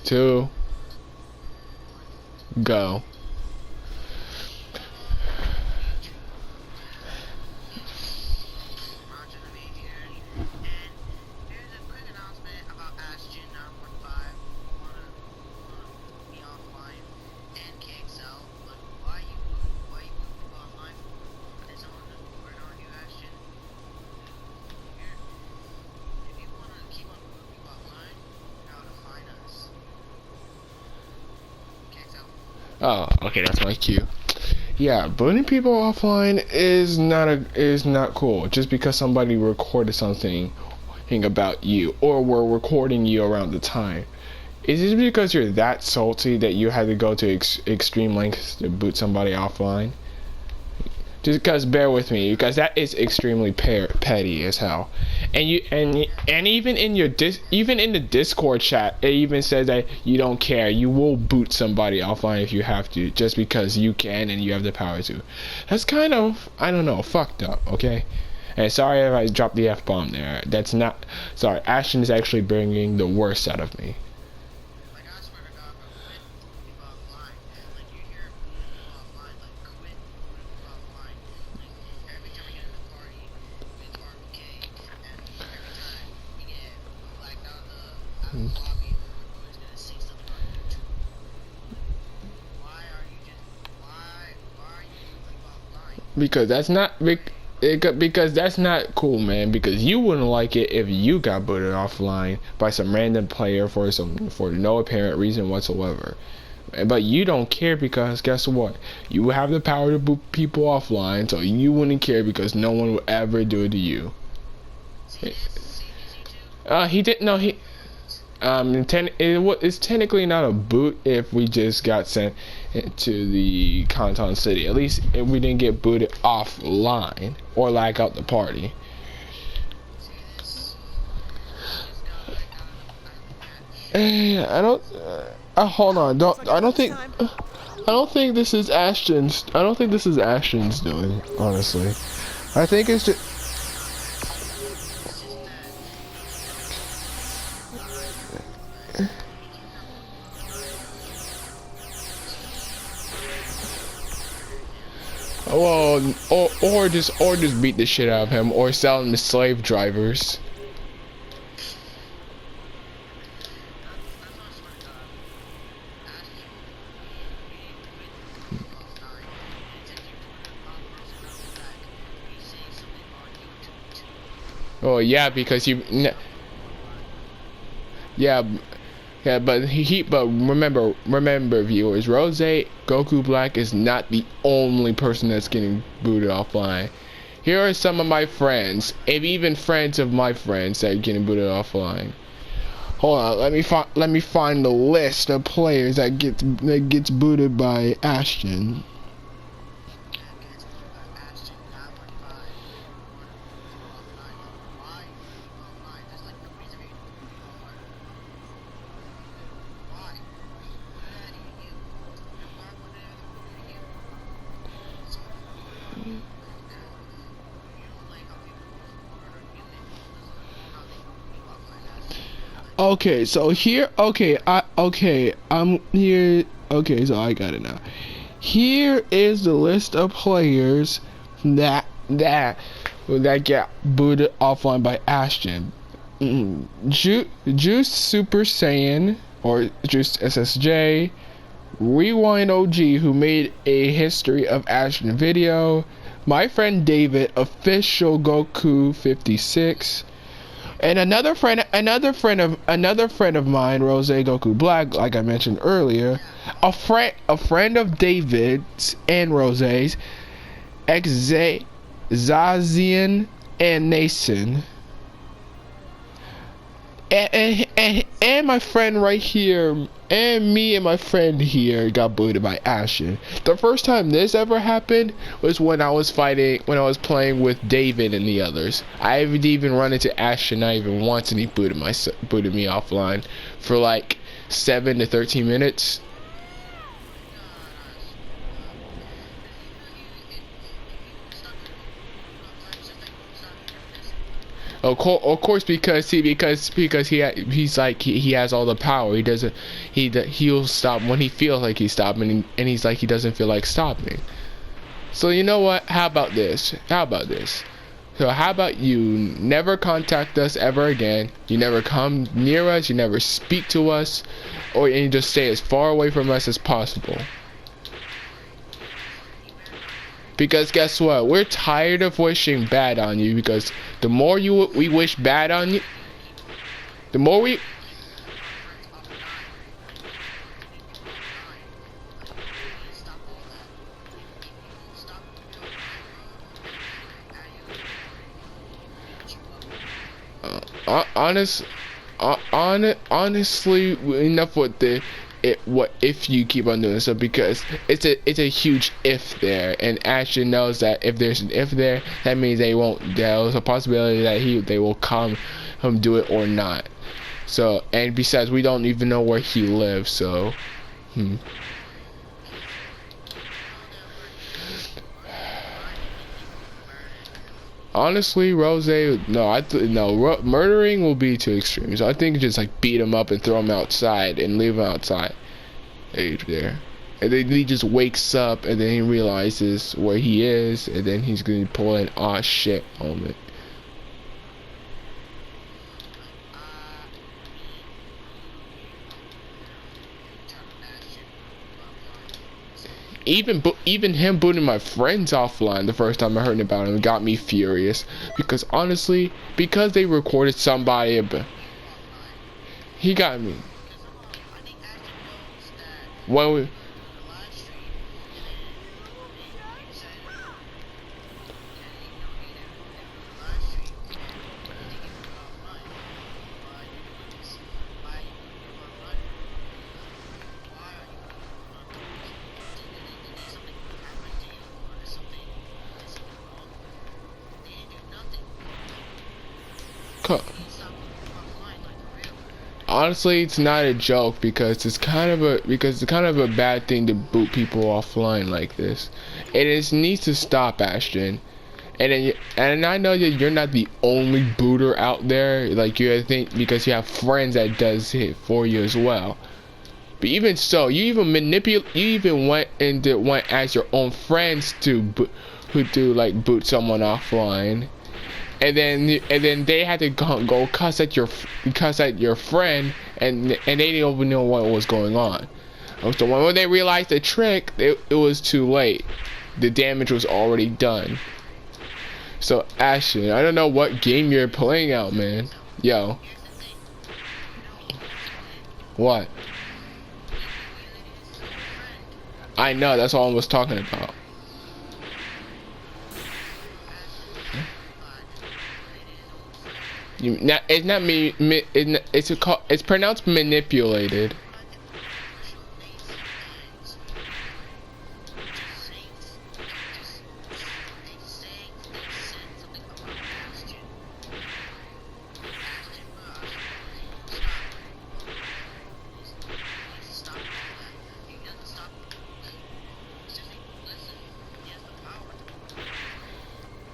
2, go. Oh, okay, that's my cue. Yeah, booting people offline is not cool. Just because somebody recorded something about you, or were recording you around the time. Is it because you're that salty that you had to go to extreme lengths to boot somebody offline? Just because, bear with me, because that is extremely petty as hell. And even in your even in the Discord chat, it even says that you don't care. You will boot somebody offline if you have to, just because you can and you have the power to. That's kind of, I don't know, fucked up. Okay. And sorry if I dropped the F-bomb there. That's not. Sorry, Ashton is actually bringing the worst out of me. Because that's not because that's not cool, man. Because you wouldn't like it if you got booted offline by some random player for no apparent reason whatsoever. But you don't care because guess what? You have the power to boot people offline, so you wouldn't care because no one would ever do it to you. He didn't know he. It's technically not a boot if we just got sent to the Canton City. At least if we didn't get booted offline or lag out the party. I don't. Hold on. I don't think this is Ashton's. I don't think this is Ashton's doing. Honestly, I think it's just. Well, or just beat the shit out of him, or sell him to slave drivers. Oh yeah, because you. Yeah, but but remember, viewers, Rose Goku Black is not the only person that's getting booted offline. Here are some of my friends, and even friends of my friends that are getting booted offline. Hold on, let me find the list of players that gets booted by Ashton. Okay, so here, I'm here. Okay, so I got it now. Here is the list of players that get booted offline by Ashton. Juice Super Saiyan, or Juice SSJ, Rewind OG, who made a history of Ashton video, my friend David, official Goku 56. And another friend of mine, Rose Goku Black, like I mentioned earlier, a friend of David's and Rose's, Zazian and Nason, and my friend right here, and me and my friend here got booted by Ashton. The first time this ever happened was when I was playing with David and the others. I haven't even run into Ashton not even once, and he booted me offline for like 7 to 13 minutes. Of course, because he has all the power. He doesn't. He'll stop when he feels like he's stopping, and he's like he doesn't feel like stopping. So you know what? How about this? So how about you never contact us ever again? You never come near us. You never speak to us, and you just stay as far away from us as possible. Because guess what? We're tired of wishing bad on you. Because the more we wish bad on you, the more we. Honestly, enough with the. What if you keep on doing so, because it's a huge if there, and Ashton knows that if there's an if there, that means there's a possibility that they will come do it or not. So, and besides, we don't even know where he lives, so honestly, Rose, no, murdering will be too extreme. So I think just like beat him up and throw him outside and leave him outside there. And then he just wakes up and then he realizes where he is, and then he's gonna pull an aw shit moment. Even him booting my friends offline the first time I heard about him got me furious, because honestly, because they recorded somebody, he got me. Well, honestly, it's not a joke, because it's kind of a bad thing to boot people offline like this. It needs to stop, Ashton. And I know that you're not the only booter out there. Like, you think because you have friends that does it for you as well. But even so, you even went as your own friends to boot someone offline. And then they had to go cuss at your friend, and they didn't even know what was going on. So when they realized the trick, it was too late. The damage was already done. So Ashton, I don't know what game you're playing out, man. Yo. What? I know, that's all I was talking about. It's not me. It's pronounced manipulated.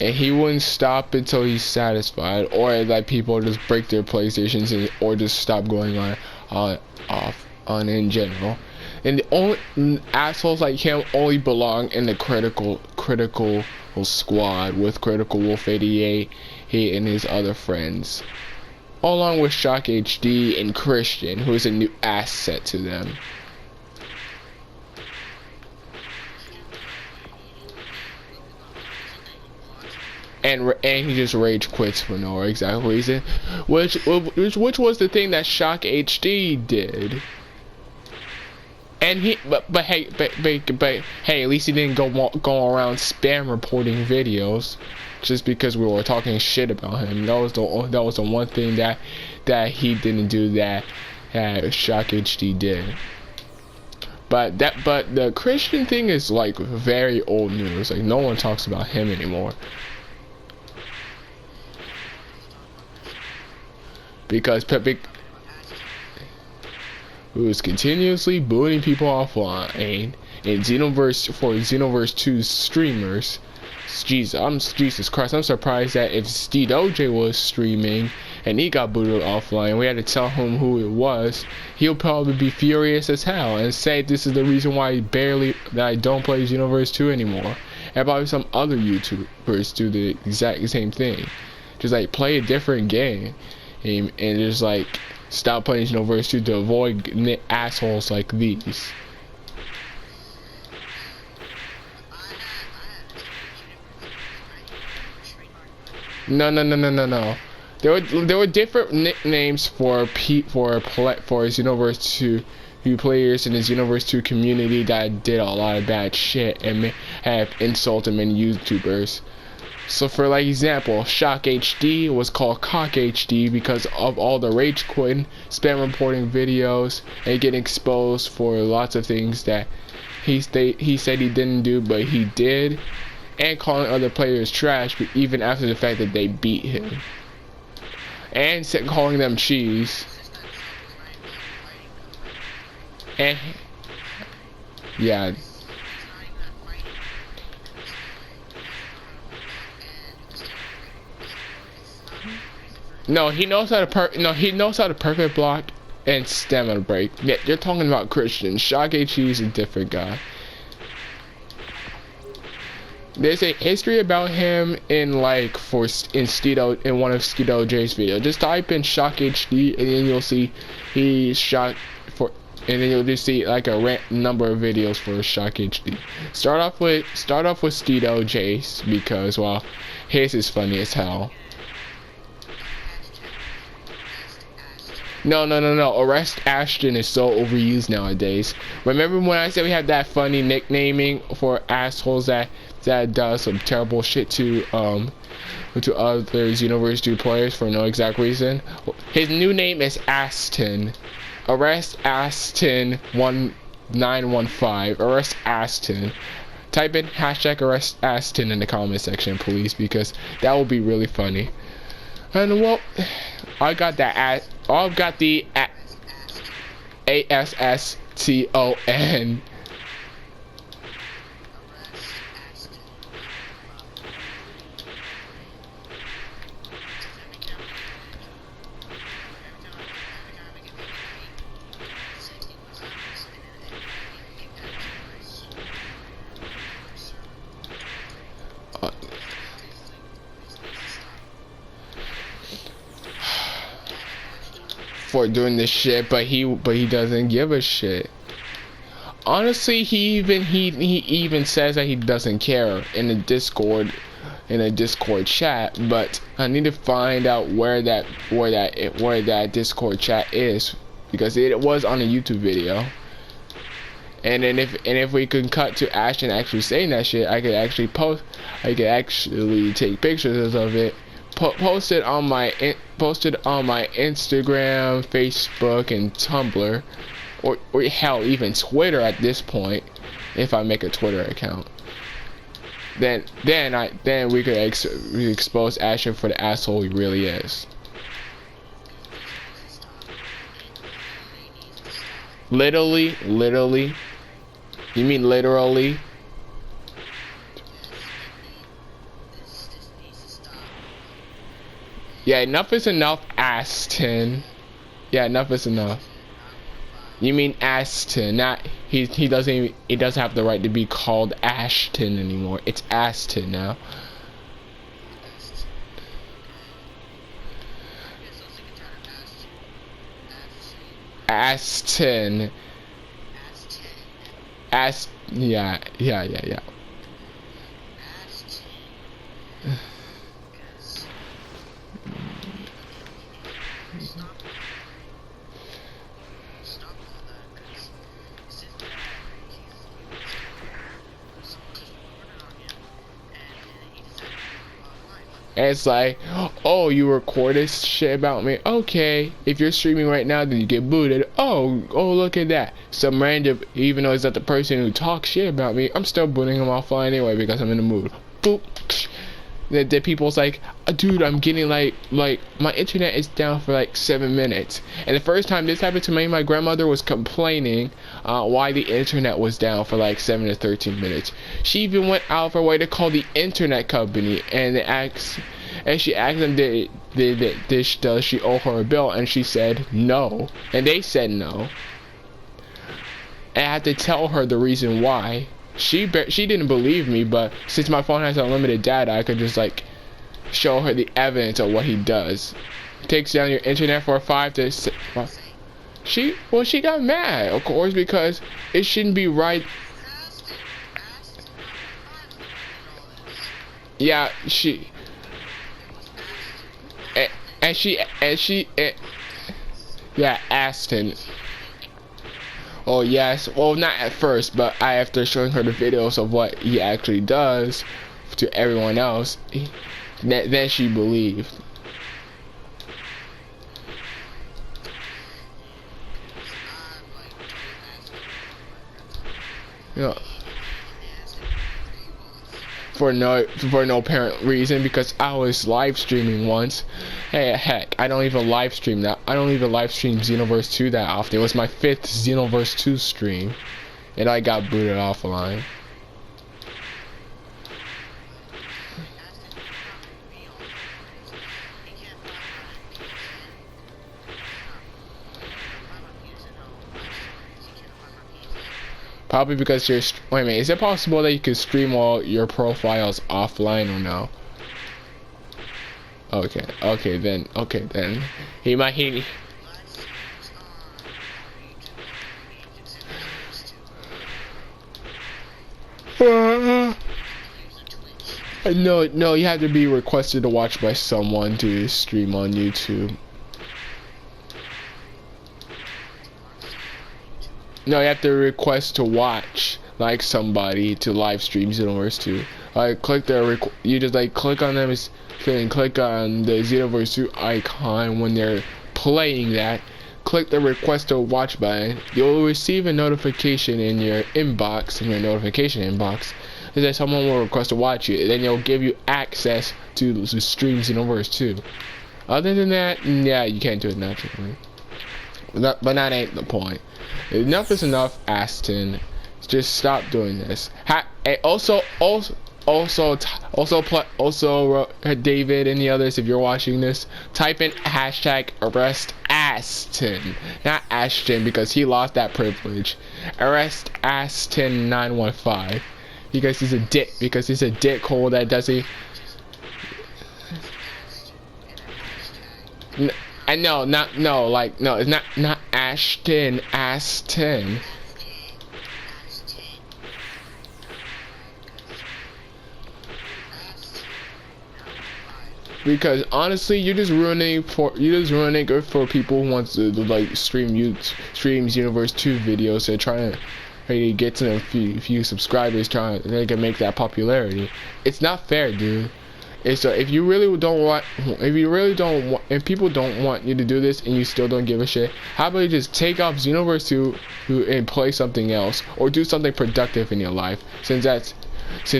And he wouldn't stop until he's satisfied, or that people just break their PlayStations or just stop going on in general. And the only assholes like him only belong in the critical squad with Critical Wolf 88, he and his other friends, along with Shock HD and Christian, who is a new asset to them. And he just rage quits for no exact reason, which was the thing that Shock HD did. And but hey, at least he didn't go around spam reporting videos just because we were talking shit about him. That was the one thing that he didn't do that Shock HD did. But the Christian thing is like very old news. Like, no one talks about him anymore. Because Pepe was continuously booting people offline in Xenoverse 2 streamers. Jesus Christ, I'm surprised that if Steve OJ was streaming and he got booted offline, we had to tell him who it was, he'll probably be furious as hell and say this is the reason why that I don't play Xenoverse 2 anymore. And probably some other YouTubers do the exact same thing. Just like play a different game and just like stop playing Xenoverse 2 to avoid assholes like these. No. There were different nicknames for Xenoverse 2 players in the Xenoverse 2 community that did a lot of bad shit and have insulted many YouTubers. So for like example, Shock HD was called Cock HD because of all the rage quitting, spam reporting videos, and getting exposed for lots of things that he said he didn't do but he did, and calling other players trash even after the fact that they beat him, and calling them cheese. And yeah. No, he knows how to perfect block and stamina break. Yeah, you're talking about Christian. Shock HD is a different guy. There's a history about him in one of Steve OJ's videos. Just type in Shock HD and then you'll see and then you'll just see like a number of videos for Shock HD. Start off with Steve OJ's because well, his is funny as hell. No. Arrest Ashton is so overused nowadays. Remember when I said we had that funny nicknaming for assholes that does some terrible shit to other Xenoverse 2 players for no exact reason? His new name is Aston. Arrest Aston 1915. Arrest Aston. Type in hashtag arrest Aston in the comment section, please, because that will be really funny. And well, I've got the ASSTON. For doing this shit, but he doesn't give a shit. Honestly, he even says that he doesn't care in the Discord chat, but I need to find out where that Discord chat is, because it was on a YouTube video. And then if we could cut to Ashton actually saying that shit, I could actually take pictures of it, post it on my Instagram, Facebook, and Tumblr, or hell, even Twitter at this point, if I make a Twitter account. Then we could expose Ashton for the asshole he really is. Literally? You mean literally? Yeah, enough is enough, Aston. Yeah, enough is enough. You mean Aston, not he doesn't have the right to be called Ashton anymore. It's Aston now. Aston. Yeah. It's like, oh, you record this shit about me? Okay, if you're streaming right now, then you get booted. Oh, look at that. Some random, even though it's not the person who talks shit about me, I'm still booting him offline anyway because I'm in the mood. Boop. that people's like, dude, I'm getting like my internet is down for like 7 minutes. And the first time this happened to me, my grandmother was complaining why the internet was down for like 7 to 13 minutes. She even went out of her way to call the internet company and she asked them, does she owe her a bill? And she said no, and they said no. And I had to tell her the reason why. She didn't believe me, but since my phone has unlimited data, I could just like show her the evidence of what he does. Takes down your internet for 5 to 6. She got mad, of course, because it shouldn't be right. Yeah, yeah, Aston. Oh yes, well not at first, but after showing her the videos of what he actually does to everyone else, then she believed. Yeah. For no apparent reason, because I was live streaming once. Hey, heck, I don't even live stream that. I don't even live stream Xenoverse 2 that often. It was my 5th Xenoverse 2 stream, and I got booted offline. Probably because you're. Wait a minute, is it possible that you could stream all your profiles offline or no? Okay then. He might. No, you have to be requested to watch by someone to stream on YouTube. No, you have to request to watch like somebody to live stream Xenoverse 2. Like click their you just like click on them and click on the Xenoverse 2 icon when they're playing that. Click the request to watch button. You'll receive a notification in your inbox, that someone will request to watch you. Then they'll give you access to stream Xenoverse 2. Other than that, yeah, you can't do it naturally. But that ain't the point. Enough is enough, Aston. Just stop doing this. Also, David and the others, if you're watching this, type in hashtag arrest Aston, not Ashton, because he lost that privilege. Arrest Aston 915 because he's a dick. Because he's a dickhole that doesn't. I know, it's not Ashton, Aston. Because honestly, you're just ruining it for people who want to like stream Xenoverse 2 videos. They're trying to get to a few subscribers, they can make that popularity. It's not fair, dude. So if people don't want you to do this and you still don't give a shit, how about you just take off Xenoverse 2 and play something else, or do something productive in your life, since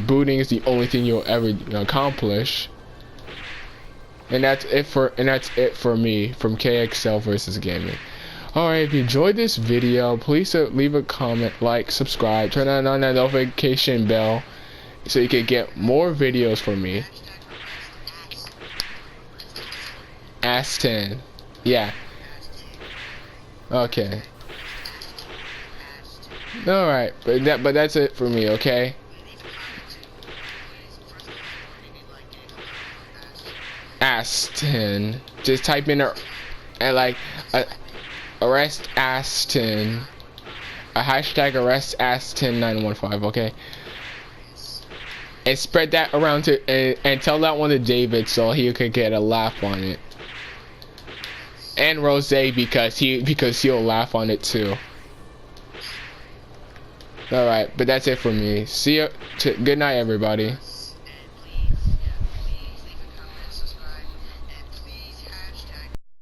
booting is the only thing you'll ever accomplish. And that's it for me from KXL versus Gaming. Alright, if you enjoyed this video, please leave a comment, like, subscribe, turn on that notification bell so you can get more videos from me. Aston. Yeah. Okay. Alright, but that's it for me, okay? Aston. Just type in arrest Aston. A hashtag arrest Aston 915, okay? And spread that around and tell that one to David so he could get a laugh on it. And Rose, because he'll laugh on it too. Alright, but that's it for me. See ya. Good night, everybody.